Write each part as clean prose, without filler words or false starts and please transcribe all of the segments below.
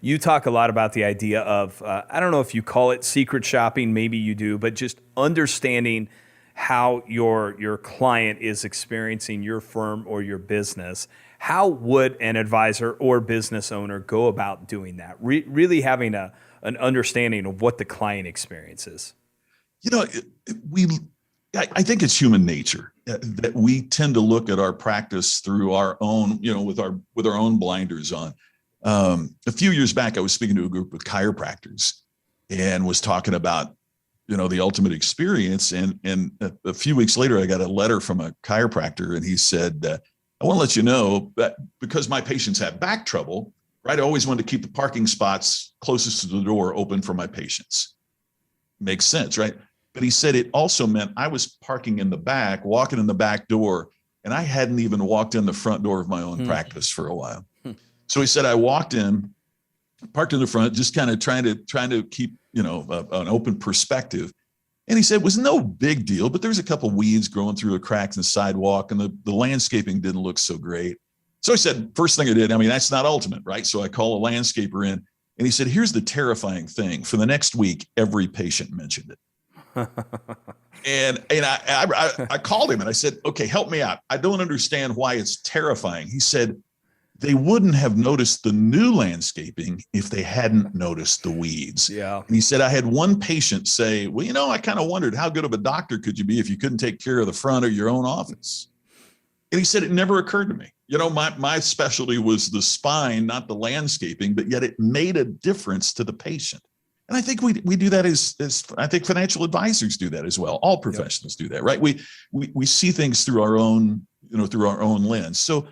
you talk a lot about the idea of, I don't know if you call it secret shopping, maybe you do, but just understanding how your client is experiencing your firm or your business. How would an advisor or business owner go about doing that? Really having an understanding of what the client experiences. You know, we I think it's human nature that we tend to look at our practice through our own, with our own blinders on. A few years back, I was speaking to a group of chiropractors and was talking about, the ultimate experience. And a few weeks later, I got a letter from a chiropractor, and he said, "I want to let you know that because my patients have back trouble, right? I always wanted to keep the parking spots closest to the door open for my patients." Makes sense, right? But he said it also meant I was parking in the back, walking in the back door, and I hadn't even walked in the front door of my own practice for a while. So he said I walked in, parked in the front, just kind of trying to keep, an open perspective. And he said it was no big deal, but there's a couple of weeds growing through a crack in the sidewalk, and the landscaping didn't look so great. So he said, first thing I did, that's not ultimate, right? So I call a landscaper in, and he said, here's the terrifying thing. For the next week, every patient mentioned it. And I called him and I said, okay, help me out. I don't understand why it's terrifying. He said, they wouldn't have noticed the new landscaping if they hadn't noticed the weeds. Yeah. And he said, I had one patient say, well, I kind of wondered how good of a doctor could you be if you couldn't take care of the front of your own office? And he said, it never occurred to me. My specialty was the spine, not the landscaping, but yet it made a difference to the patient. And I think we do that as I think financial advisors do that as well. All professionals do that, right? We see things through our own, through our own lens. So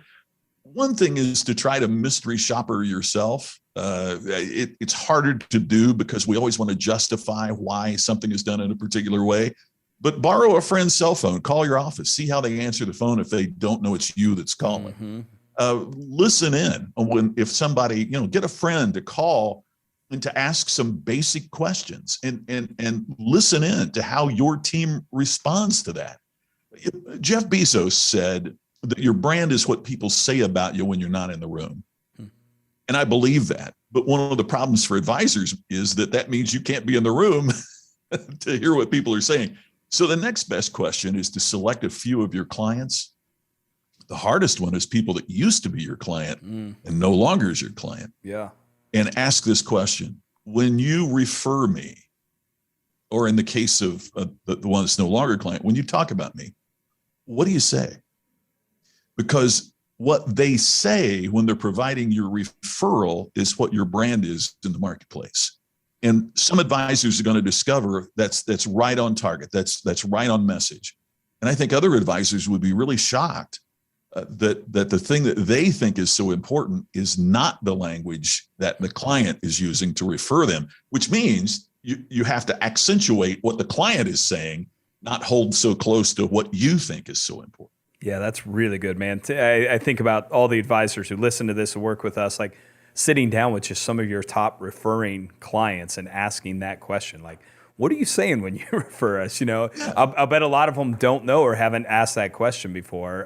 one thing is to try to mystery shopper yourself. It's harder to do because we always want to justify why something is done in a particular way. But borrow a friend's cell phone, call your office, see how they answer the phone if they don't know it's you that's calling. Listen in if somebody, get a friend to call and to ask some basic questions and listen in to how your team responds to that. Jeff Bezos said that your brand is what people say about you when you're not in the room. And I believe that. But one of the problems for advisors is that means you can't be in the room to hear what people are saying. So the next best question is to select a few of your clients. The hardest one is people that used to be your client and no longer is your client. Yeah. And ask this question: when you refer me, or in the case of the one that's no longer a client, when you talk about me, what do you say? Because what they say when they're providing your referral is what your brand is in the marketplace. And some advisors are going to discover that's right on target. That's right on message. And I think other advisors would be really shocked that the thing that they think is so important is not the language that the client is using to refer them, which means you have to accentuate what the client is saying, not hold so close to what you think is so important. Yeah, that's really good, man. I think about all the advisors who listen to this and work with us, like sitting down with just some of your top referring clients and asking that question, like, what are you saying when you refer us? I'll bet a lot of them don't know or haven't asked that question before.